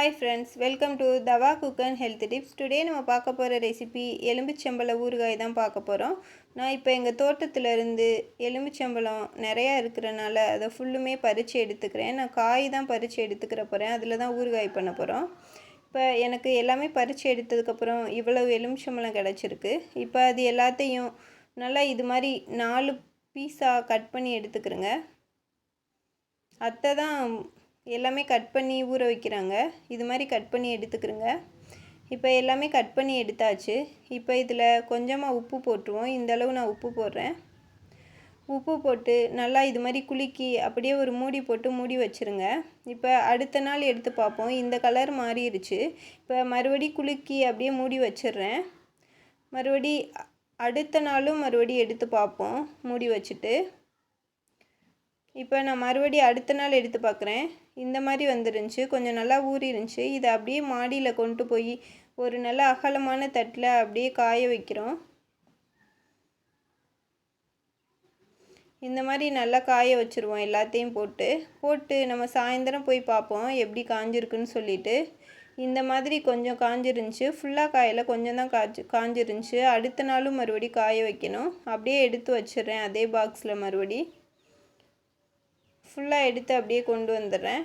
Hi friends, welcome to Dava Cook and Health Tips. Today நம்ம பார்க்க போகிற recipe எலுமிச்சம்பழ ஊறுகாய் தான் பார்க்க போகிறோம். நான் இப்போ எங்கள் தோட்டத்திலேருந்து எலுமிச்சம்பழம் நிறையா இருக்கிறனால அதை ஃபுல்லுமே பறித்து எடுத்துக்கிறேன். நான் காய் தான் பறித்து எடுத்துக்கிற போகிறேன், அதில் தான் ஊறுகாய் பண்ண போகிறோம். இப்போ எனக்கு எல்லாமே பறித்து எடுத்ததுக்கப்புறம் இவ்வளவு எலுமிச்சம்பழம் கிடச்சிருக்கு. இப்போ அது எல்லாத்தையும் நல்லா இது மாதிரி 4 பீஸாக கட் பண்ணி எடுத்துக்கிறேங்க. அத்தை தான் எல்லாமே கட் பண்ணி ஊற வைக்கிறாங்க. இது மாதிரி கட் பண்ணி எடுத்துக்கிறேங்க. இப்போ எல்லாமே கட் பண்ணி எடுத்தாச்சு. இப்போ இதில் கொஞ்சமாக உப்பு போட்டுருவோம். இந்த அளவு நான் உப்பு போடுறேன். உப்பு போட்டு நல்லா இது மாதிரி குலுக்கி அப்படியே ஒரு மூடி போட்டு மூடி வச்சுருங்க. இப்போ அடுத்த நாள் எடுத்து பார்ப்போம். இந்த கலர் மாறிடுச்சு. இப்போ மறுபடி குலுக்கி அப்படியே மூடி வச்சிடுறேன். மறுபடி அடுத்த நாளும் மறுபடி எடுத்து பார்ப்போம் மூடி வச்சுட்டு. இப்போ நான் மறுபடியும் அடுத்த நாள் எடுத்து பார்க்குறேன். இந்த மாதிரி வந்துருந்துச்சு, கொஞ்சம் நல்லா ஊறிருந்துச்சு. இதை அப்படியே மாடியில் கொண்டு போய் ஒரு நல்ல அகலமான தட்டில் அப்படியே காய வைக்கிறோம். இந்த மாதிரி நல்லா காய வச்சுருவோம். எல்லாத்தையும் போட்டு நம்ம சாயந்தரம் போய் பார்ப்போம் எப்படி காஞ்சிருக்குன்னு சொல்லிட்டு. இந்த மாதிரி கொஞ்சம் காஞ்சிருந்துச்சு, ஃபுல்லாக காயில் கொஞ்சம் தான் காஞ்சிருந்துச்சு. அடுத்த நாளும் மறுபடி காய வைக்கணும். அப்படியே எடுத்து வச்சிடுறேன் அதே பாக்ஸில். மறுபடி ஃபுல்லாக எடுத்து அப்படியே கொண்டு வந்துடுறேன்.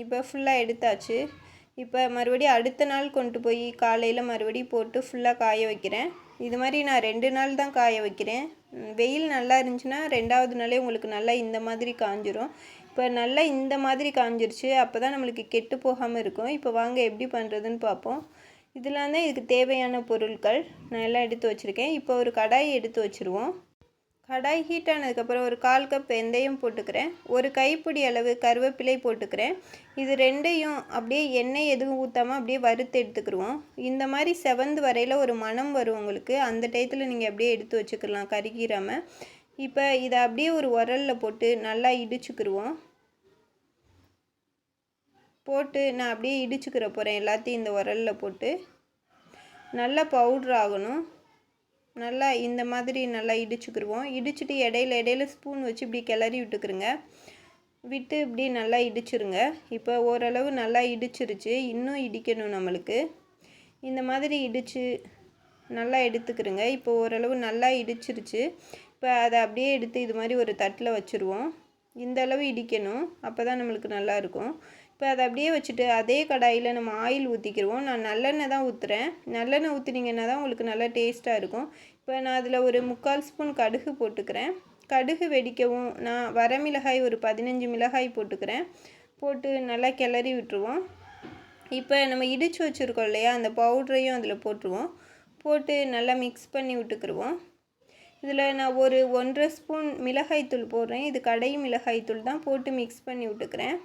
இப்போ ஃபுல்லாக எடுத்தாச்சு. இப்போ மறுபடியும் அடுத்த நாள் கொண்டு போய் காலையில் மறுபடியும் போட்டு ஃபுல்லாக காய வைக்கிறேன். இது மாதிரி நான் 2 நாள் தான் காய வைக்கிறேன். வெயில் நல்லா இருந்துச்சுன்னா 2வது நாளே உங்களுக்கு நல்லா இந்த மாதிரி காஞ்சிரும். இப்போ நல்லா இந்த மாதிரி காஞ்சிருச்சு. அப்போ தான் நம்மளுக்கு கெட்டு போகாமல் இருக்கும். இப்போ வாங்க எப்படி பண்ணுறதுன்னு பார்ப்போம். இதெல்லாம் தான் இதுக்கு தேவையான பொருட்கள் நான் எல்லாம் எடுத்து வச்சுருக்கேன். இப்போ ஒரு கடாய் எடுத்து வச்சுருவோம். கடாய் ஹீட் ஆனதுக்கப்புறம் ஒரு 1/4 கப் வெந்தயம் போட்டுக்கிறேன். ஒரு கைப்பிடி அளவு கருவேப்பிலை போட்டுக்கிறேன். இது ரெண்டையும் அப்படியே எண்ணெய் எதுவும் ஊற்றாமல் அப்படியே வறுத்து எடுத்துக்கிடுவோம். இந்த மாதிரி செவந்து வரையில் ஒரு மணம் வரும் உங்களுக்கு. அந்த டயத்தில் நீங்கள் அப்படியே எடுத்து வச்சுக்கலாம் கருகிராமல். இப்போ இதை அப்படியே ஒரு உரலில் போட்டு நல்லா இடிச்சுக்கிடுவோம். போட்டு நான் அப்படியே இடிச்சுக்கிற போகிறேன் எல்லாத்தையும் இந்த உரலில் போட்டு. நல்லா பவுட்ரு ஆகணும். நல்லா இந்த மாதிரி நல்லா இடிச்சுக்கிடுவோம். இடிச்சுட்டு இடையில ஸ்பூன் வச்சு இப்படி கிளறி விட்டுக்கிறோங்க. விட்டு இப்படி நல்லா இடிச்சிருங்க. இப்போ ஓரளவு நல்லா இடிச்சிருச்சு. இன்னும் இடிக்கணும் நம்மளுக்கு. இந்த மாதிரி இடித்து நல்லா எடுத்துக்கிறோங்க. இப்போ ஓரளவு நல்லா இடிச்சிருச்சு. இப்போ அதை அப்படியே எடுத்து இது மாதிரி ஒரு தட்டில் வச்சுருவோம். இந்த அளவு இடிக்கணும், அப்போ தான் நம்மளுக்கு நல்லாயிருக்கும். இப்போ அதை அப்படியே வச்சுட்டு அதே கடாயில் நம்ம ஆயில் ஊற்றிக்கிடுவோம். நான் நல்லெண்ணெய் தான் ஊற்றுறேன். நல்லெண்ணெய் ஊற்றினீங்கன்னா தான் உங்களுக்கு நல்லா டேஸ்ட்டாக இருக்கும். இப்போ நான் அதில் ஒரு 3/4 ஸ்பூன் கடுகு போட்டுக்கிறேன். கடுகு வெடிக்கவும் நான் வரமிளகாய் ஒரு 15 மிளகாய் போட்டுக்கிறேன். போட்டு நல்லா கிளறி விட்டுருவோம். இப்போ நம்ம இடித்து வச்சுருக்கோம் இல்லையா, அந்த பவுட்ரையும் அதில் போட்டுருவோம். போட்டு நல்லா மிக்ஸ் பண்ணி விட்டுக்கிடுவோம். இதில் நான் ஒரு 1/2 ஸ்பூன் மிளகாய்த்தூள் போடுறேன். இது கடை மிளகாய்த்தூள் தான். போட்டு மிக்ஸ் பண்ணி விட்டுக்கிறேன்.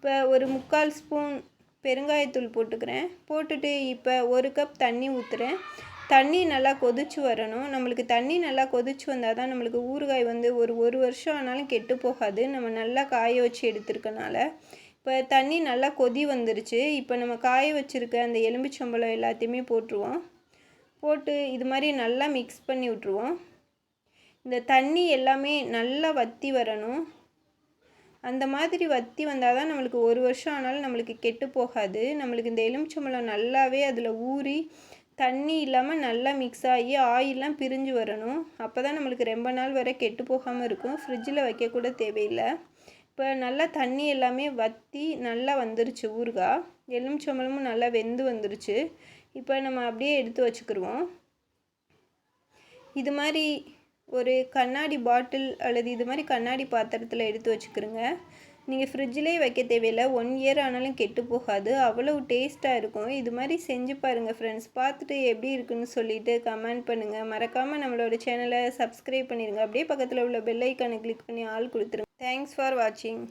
இப்போ ஒரு 3/4 ஸ்பூன் பெருங்காயத்தூள் போட்டுக்கிறேன். போட்டுட்டு இப்போ 1 கப் தண்ணி ஊற்றுறேன். தண்ணி நல்லா கொதிச்சு வரணும். நம்மளுக்கு தண்ணி நல்லா கொதிச்சு வந்தால் தான் நம்மளுக்கு ஊறுகாய் வந்து ஒரு வருஷம் ஆனாலும் கெட்டு போகாது, நம்ம நல்லா காய வச்சு எடுத்துருக்கனால. இப்போ தண்ணி நல்லா கொதி வந்துருச்சு. இப்போ நம்ம காய வச்சுருக்க அந்த எலுமிச்சம்பழம் எல்லாத்தையுமே போட்டுருவோம். போட்டு இது மாதிரி நல்லா மிக்ஸ் பண்ணி விட்ருவோம். இந்த தண்ணி எல்லாமே நல்லா வற்றி வரணும். அந்த மாதிரி வற்றி வந்தால் தான் நம்மளுக்கு 1 வருஷம் ஆனாலும் நம்மளுக்கு கெட்டு போகாது. நம்மளுக்கு இந்த எலுமிச்சம்பழம் நல்லாவே அதில் ஊறி தண்ணி இல்லாமல் நல்லா மிக்ஸ் ஆகி ஆயிலெலாம் பிரிஞ்சு வரணும். அப்போ தான் நம்மளுக்கு ரொம்ப நாள் வரை கெட்டு போகாமல் இருக்கும். ஃப்ரிட்ஜில் வைக்கக்கூட தேவையில்லை. இப்போ நல்லா தண்ணி எல்லாமே வற்றி நல்லா வந்துருச்சு ஊறுகாய். எலுமிச்சம்பழமும் நல்லா வெந்து வந்துருச்சு. இப்போ நம்ம அப்படியே எடுத்து வச்சுக்கிடுவோம். இது மாதிரி ஒரு கண்ணாடி பாட்டில் அல்லது இது மாதிரி கண்ணாடி பாத்திரத்தில் எடுத்து வச்சுக்கிறோங்க. நீங்கள் ஃப்ரிட்ஜிலே வைக்க தேவையில்லை. 1 இயர் ஆனாலும் கெட்டு போகாது. அவ்வளவு டேஸ்ட்டாக இருக்கும். இது மாதிரி செஞ்சு பாருங்கள் ஃப்ரெண்ட்ஸ். பார்த்துட்டு எப்படி இருக்குன்னு சொல்லிவிட்டு கமெண்ட் பண்ணுங்கள். மறக்காமல் நம்மளோட சேனலை சப்ஸ்கிரைப் பண்ணிடுங்க. அப்படியே பக்கத்தில் உள்ள பெல் ஐக்கானை கிளிக் பண்ணி ஆல் கொடுத்துருங்க. தேங்க்ஸ் ஃபார் வாட்சிங்.